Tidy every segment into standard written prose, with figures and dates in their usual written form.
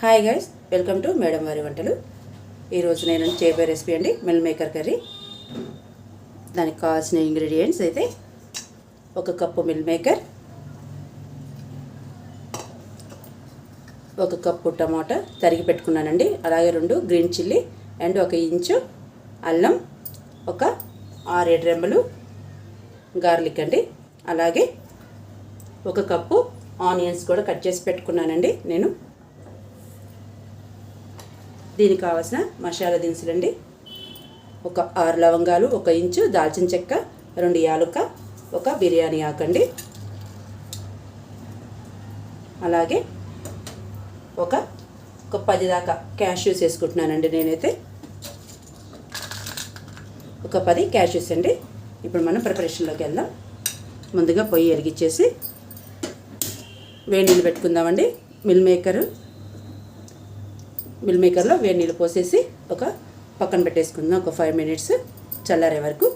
Hi guys, welcome to madam వారి వంటలు. ఈరోజు నేను చేయబోయే రెసిపీ అండి మిల్ మేకర్ కర్రీ. దానికి కావాల్సిన ఇంగ్రీడియంట్స్ అయితే ఒక కప్పు మిల్ మేకర్, ఒక కప్పు టమాటా తరిగి పెట్టుకున్నానండి, అలాగే 2 గ్రీన్ చిల్లీ అండ్ 1 ఇంచు అల్లం, ఒక 6-7 రెమ్మలు గార్లిక్ అండి, అలాగే ఒక కప్పు ఆనియన్స్ కూడా కట్ చేసి పెట్టుకున్నానండి నేను. దీనికి కావాల్సిన మసాలా దినుసులండి, ఒక 6 లవంగాలు, 1 ఇంచు దాల్చిన చెక్క, 2 యాలుక, ఒక బిర్యానీ ఆకండి, అలాగే ఒక 10 దాకా క్యాష్యూస్ వేసుకుంటున్నానండి నేనైతే. ఒక 10 క్యాష్యూస్ అండి. ఇప్పుడు మనం ప్రిపరేషన్లోకి వెళ్దాం. ముందుగా పొయ్యి వెలిగించేసి వేడి నీళ్ళు పెట్టుకుందామండి. మిల్ మేకర్లో వేడి నీళ్ళు పోసేసి ఒక పక్కన పెట్టేసుకుందాం. ఒక 5 మినిట్స్ చల్లారే వరకు.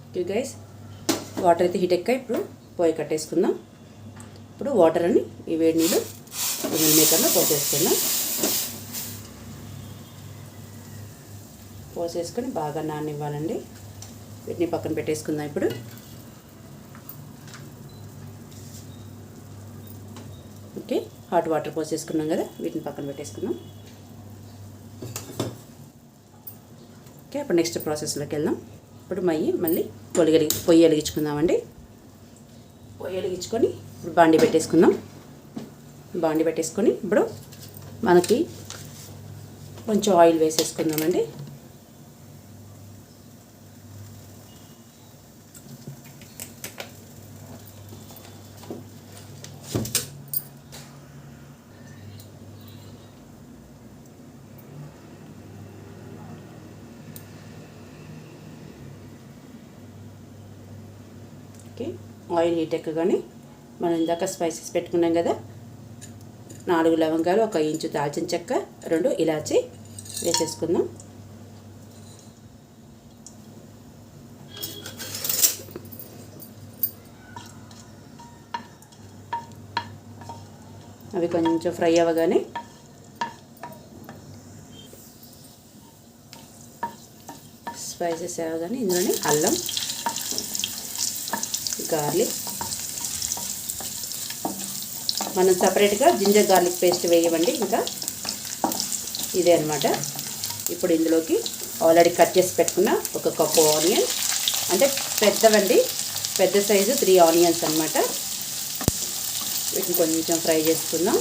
ఓకే గైస్, వాటర్ అయితే హీట్ ఎక్కాయి. ఇప్పుడు పొయ్యి కట్టేసుకుందాం. ఇప్పుడు వాటర్ అని ఈ వేడి నీళ్ళు మిల్ మేకర్లో పోసేసుకుందాం. పోసేసుకొని బాగా నాననివ్వాలండి. వీటిని పక్కన పెట్టేసుకుందాం. ఇప్పుడు ఓకే, హాట్ వాటర్ పోసేసుకున్నాం కదా, వీటిని పక్కన పెట్టేసుకుందాం. ఓకే, ఇప్పుడు నెక్స్ట్ ప్రాసెస్లోకి వెళ్దాం. ఇప్పుడు మళ్ళీ పొయ్యి వెలిగించుకుందామండి. పొయ్యి వెలిగించుకొని ఇప్పుడు బాండి పెట్టేసుకుందాం. బాండి పెట్టేసుకొని ఇప్పుడు మనకి కొంచెం ఆయిల్ వేసేసుకుందామండి. ఆయిల్ హీట్ ఎక్కగానే మనం ఇందాక స్పైసెస్ పెట్టుకున్నాం కదా, 4 లవంగాలు, 1 ఇంచు దాల్చిన చెక్క, 2 ఇలాచి వేసేసుకుందాం. అవి కొంచెం ఫ్రై అవ్వగానే స్పైసెస్ అవ్వగానే ఇందులోనే అల్లం, గార్లిక్, మనం సపరేట్గా జింజర్ గార్లిక్ పేస్ట్ వేయమండి, ఇంకా ఇదే అనమాట. ఇప్పుడు ఇందులోకి ఆల్రెడీ కట్ చేసి పెట్టుకున్న 1 కప్పు ఆనియన్, అంటే పెద్దవండి, పెద్ద సైజు 3 ఆనియన్స్ అనమాట. వీటిని కొంచెం ఫ్రై చేసుకుందాం.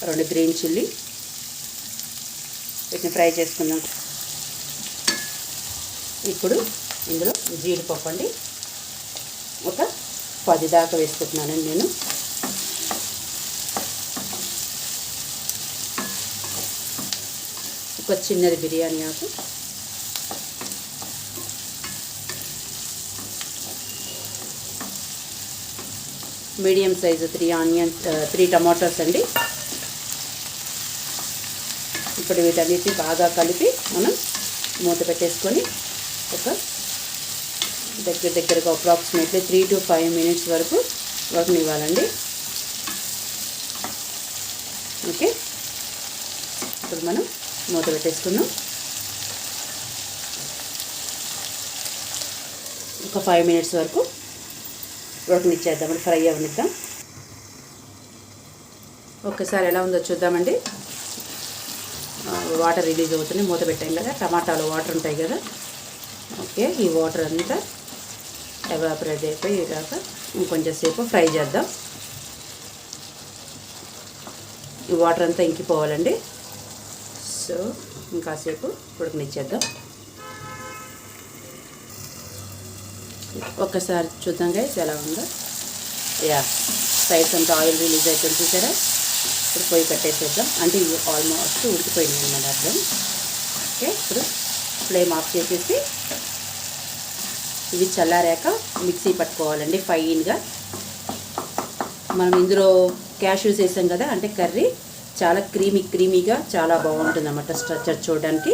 రెండు గ్రీన్ చిల్లీ, వీటిని ఫ్రై చేసుకుందాం. ఇప్పుడు ఇందులో జీడిపప్పు అండి, ఒక 10 దాకా వేసుకుంటున్నానండి నేను. ఒక చిన్నది బిర్యానీ ఆకు, మీడియం సైజు 3 టమాటోస్ అండి. ఇప్పుడు వీటన్నిటిని బాగా కలిపి మనం మూత పెట్టేసుకొని ఒక దగ్గరగా అప్రాక్సిమేట్లీ 3 to 5 మినిట్స్ వరకు ఉడకనివ్వాలండి. ఓకే, ఇప్పుడు మనం మూత పెట్టేసుకున్నాం. ఒక 5 మినిట్స్ వరకు ఉడకనిచ్చేద్దాం, ఫ్రై అవనిద్దాం. ఒక్కసారి ఎలా ఉందో చూద్దామండి. వాటర్ రిలీజ్ అవుతుంది, మూత పెట్టాం కదా, టమాటాలో వాటర్ ఉంటాయి కదా. ఓకే, ఈ వాటర్ అంతా ఎవాపరేట్ అయిపోయి ఇదాక ఇంకొంచెం సేపు ఫ్రై చేద్దాం. ఈ వాటర్ అంతా ఇంకిపోవాలండి. సో ఇంకాసేపు ఉడకనిచ్చేద్దాం. ఒక్కసారి చూద్దాం గైస్ ఎలా ఉందో. యా, సైడ్స్ అంతా ఆయిల్ రిలీజ్ అయిపోయింది చూసారా. ఇప్పుడు పొయ్యి కట్టేసేద్దాం, అంటే ఇవి ఆల్మోస్ట్ ఉడికిపోయింది అన్నమాట అర్థం. ఓకే, ఇప్పుడు ఫ్లేమ్ ఆఫ్ చేసేసి ఇవి చల్లారాక మిక్సీ పట్టుకోవాలండి ఫైన్గా. మనం ఇందులో క్యాష్యూస్ వేసాం కదా, అంటే కర్రీ చాలా క్రీమీగా చాలా బాగుంటుంది అన్నమాట స్ట్రక్చర్ చూడడానికి.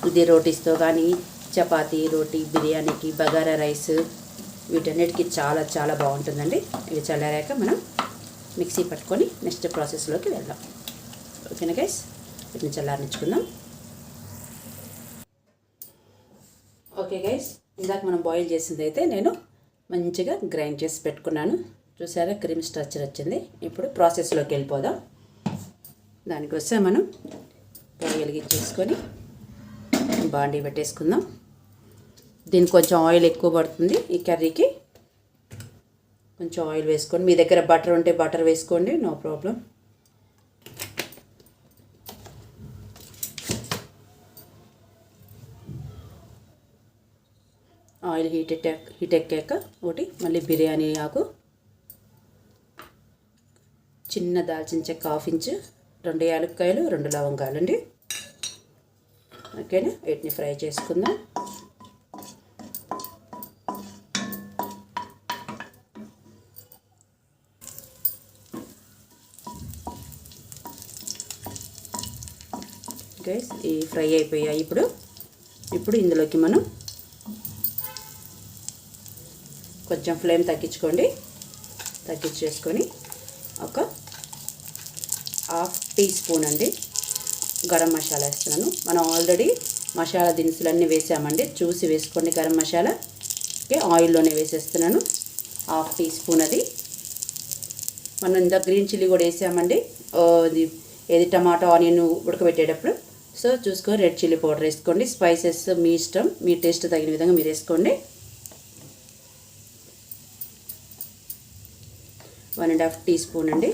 ఇది రోటీస్తో కానీ, చపాతీ, రోటీ, బిర్యానీకి, బగారా రైస్ వీటన్నిటికీ చాలా చాలా బాగుంటుందండి. ఇవి చల్లారాక మనం మిక్సీ పట్టుకొని నెక్స్ట్ ప్రాసెస్లోకి వెళ్దాం. ఓకేనా గైస్, వీటిని చల్లారించుకుందాం. ఓకే గైస్, ఇందాక మనం బాయిల్ చేసింది అయితే నేను మంచిగా గ్రైండ్ చేసి పెట్టుకున్నాను. చూసారా, క్రీమ్ స్ట్రక్చర్ వచ్చింది. ఇప్పుడు ప్రాసెస్లోకి వెళ్ళిపోదాం. దానికోసం మనం పొయ్యి వెలిగించేసుకొని బాండీ పెట్టేసుకుందాం. దీనికి కొంచెం ఆయిల్ ఎక్కువ పడుతుంది. ఈ కర్రీకి కొంచెం ఆయిల్ వేసుకోండి. మీ దగ్గర బటర్ ఉంటే బటర్ వేసుకోండి, నో ప్రాబ్లం. ఆయిల్ హీట్ ఎక్కాక ఒకటి మళ్ళీ బిర్యానీ ఆకు, చిన్న దాల్చిన చెక్క 1/2 ఇంచు, 2 యాలక్కాయలు, 2 లవంగాలు అండి. ఓకేనా, వీటిని ఫ్రై చేసుకుందాం. గైస్, ఈ ఫ్రై అయిపోయాయి. ఇప్పుడు ఇందులోకి మనం కొంచెం ఫ్లేమ్ తగ్గించేసుకొని ఒక 1/2 టీ స్పూన్ అండి గరం మసాలా వేస్తున్నాను. మనం ఆల్రెడీ మసాలా దినుసులన్నీ వేసామండి, చూసి వేసుకోండి. గరం మసాలా ఆయిల్లోనే వేసేస్తున్నాను. 1/2 టీ స్పూన్ అది. మనం ఇంత గ్రీన్ చిల్లీ కూడా వేసామండి, ఏది టమాటో ఆనియన్ ఉడకబెట్టేటప్పుడు. సో చూసుకొని రెడ్ చిల్లీ పౌడర్ వేసుకోండి. స్పైసెస్ మీ ఇష్టం, మీ టేస్ట్ తగిన విధంగా మీరు వేసుకోండి. 1.5 టీ స్పూన్ అండి.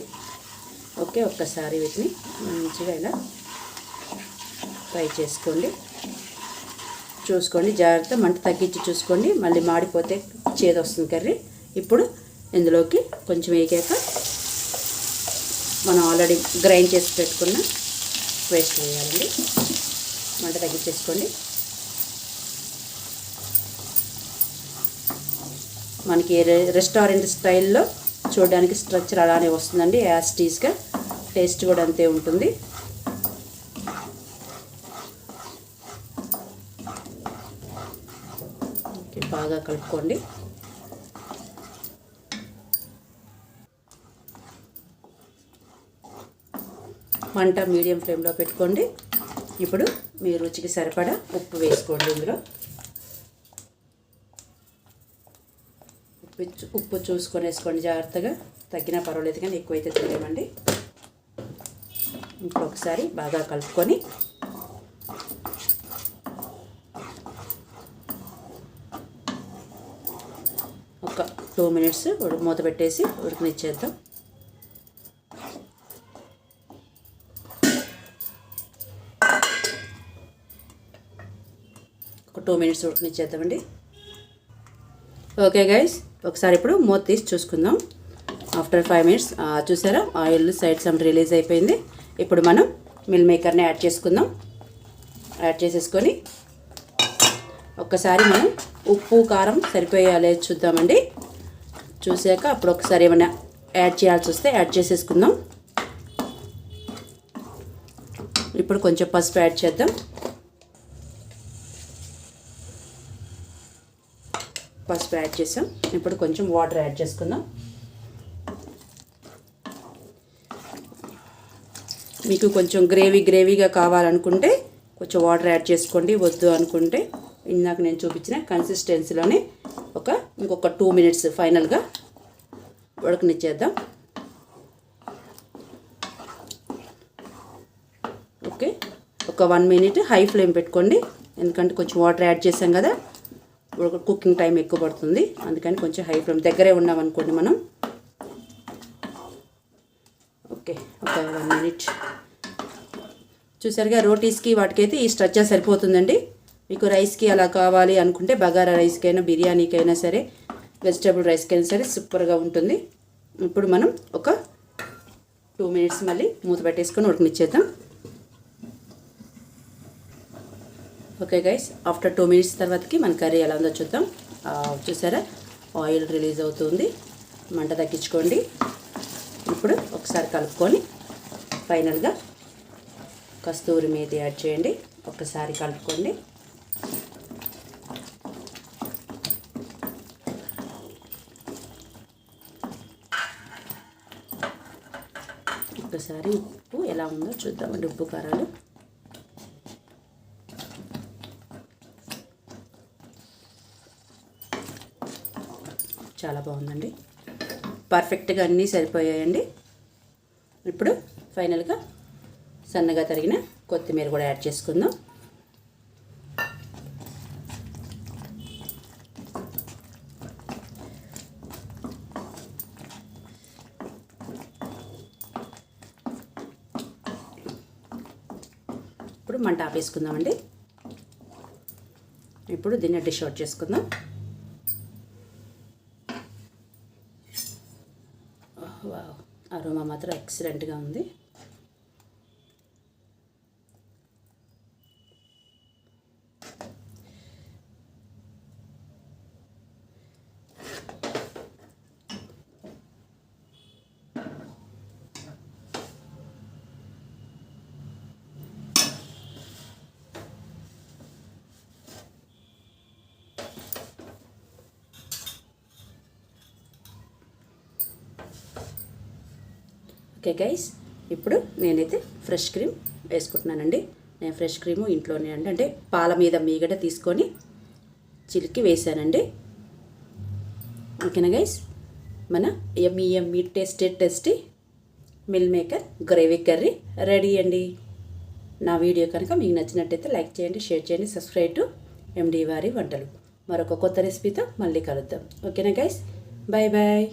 ఓకే, ఒక్కసారి వీటిని మంచిగా ఇలా ఫ్రై చేసుకోండి. చూసుకోండి, జాగ్రత్త, మంట తగ్గించి చూసుకోండి, మళ్ళీ మాడిపోతే చేదు వస్తుంది కర్రీ. ఇప్పుడు ఇందులోకి కొంచెం వేగాక మనం ఆల్రెడీ గ్రైండ్ చేసి పెట్టుకున్న పేస్ట్ వేయాలండి. మంట తగ్గించేసుకోండి. మనకి రెస్టారెంట్ స్టైల్లో చూడడానికి స్ట్రక్చర్ అలానే వస్తుందండి, యాజ్ టీజ్గా. టేస్ట్ కూడా అంతే ఉంటుంది. ఓకే, బాగా కలుపుకోండి. మంట మీడియం ఫ్లేమ్లో పెట్టుకోండి. ఇప్పుడు మీ రుచికి సరిపడా ఉప్పు వేసుకోండి. ఇందులో ఉప్పు చూసుకొని వేసుకోండి జాగ్రత్తగా. తగ్గినా పర్వాలేదు కానీ ఎక్కువైతే తినేమండి. ఇప్పుడు ఒకసారి బాగా కలుపుకొని ఒక 2 మినిట్స్ మూత పెట్టేసి ఉడకనిచ్చేద్దాం. ఒక 2 మినిట్స్ ఉడకనిచ్చేద్దామండి. ఓకే గైస్, ఒకసారి ఇప్పుడు మూత తీసి చూసుకుందాం. ఆఫ్టర్ 5 మినిట్స్ చూసారా, ఆయిల్ సైడ్స్ రిలీజ్ అయిపోయింది. ఇప్పుడు మనం మిల్ మేకర్ని యాడ్ చేసుకుందాం. యాడ్ చేసేసుకొని ఒక్కసారి మనం ఉప్పు కారం సరిపోయాలే చూద్దామండి. చూసాక అప్పుడు ఒకసారి ఏమైనా యాడ్ చేయాల్సి వస్తే యాడ్ చేసేసుకుందాం. ఇప్పుడు కొంచెం పసుపు యాడ్ చేద్దాం. పసుపు యాడ్ చేసాం. ఇప్పుడు కొంచెం వాటర్ యాడ్ చేసుకుందాం. మీకు కొంచెం గ్రేవీగా కావాలనుకుంటే కొంచెం వాటర్ యాడ్ చేసుకోండి. వద్దు అనుకుంటే ఇందాక నేను చూపించిన కన్సిస్టెన్సీలోనే ఇంకొక 2 మినిట్స్ ఫైనల్గా ఉడకనిచ్చేద్దాం. ఓకే, ఒక 1 మినిట్ హై ఫ్లేమ్ పెట్టుకోండి. ఎందుకంటే కొంచెం వాటర్ యాడ్ చేసాం కదా, కుకింగ్ టైం ఎక్కువ పడుతుంది. అందుకని కొంచెం హై ఫ్లేమ్ దగ్గరే ఉన్నామనుకోండి మనం. ఓకే, ఒక 1 మినిట్. చూసారుగా, రోటీస్కి వాటికైతే ఈ స్ట్రక్చర్ సరిపోతుందండి. మీకు రైస్కి అలా కావాలి అనుకుంటే బగారా రైస్కైనా, బిర్యానీకైనా సరే, వెజిటేబుల్ రైస్కైనా సరే సూపర్గా ఉంటుంది. ఇప్పుడు మనం ఒక 2 మినిట్స్ మళ్ళీ మూత పెట్టేసుకొని ఉడకనిచ్చేద్దాం. ఓకే గైస్, ఆఫ్టర్ 2 మినిట్స్ తర్వాతకి మన కర్రీ ఎలా ఉందో చూద్దాం. చూసారా, ఆయిల్ రిలీజ్ అవుతుంది. మంట తగ్గించుకోండి. ఇప్పుడు ఒకసారి కలుపుకొని ఫైనల్గా కస్తూరి మేతి యాడ్ చేయండి. ఒక్కసారి కలుపుకోండి. ఒక్కసారి ఉప్పు ఎలా ఉందో చూద్దామండి. ఉప్పు కారాలు చాలా బాగుందండి. పర్ఫెక్ట్గా అన్నీ సరిపోయాయండి. ఇప్పుడు ఫైనల్గా సన్నగా తరిగిన కొత్తిమీర కూడా యాడ్ చేసుకుందాం. ఇప్పుడు మంట ఆపేసుకుందామండి. ఇప్పుడు దీన్ని డిష్ అవుట్ చేసుకుందాం. వావ్, అరోమా మాత్రం ఎక్సలెంట్గా ఉంది. ఓకే గైస్, ఇప్పుడు నేనైతే ఫ్రెష్ క్రీమ్ వేసుకుంటున్నానండి. నేను ఫ్రెష్ క్రీము ఇంట్లోనే అంటే పాల మీద మీగడ తీసుకొని చిలికి వేసానండి. ఓకేనా గైస్, మన yummy tasty meal maker gravy curry ready అండి. నా వీడియో కనుక మీకు నచ్చినట్టయితే లైక్ చేయండి, షేర్ చేయండి, సబ్స్క్రైబ్ టు ఎండి వారి వంటలు. మరొక కొత్త రెసిపీతో మళ్ళీ కలుద్దాం. ఓకేనా గైస్, బాయ్ బాయ్.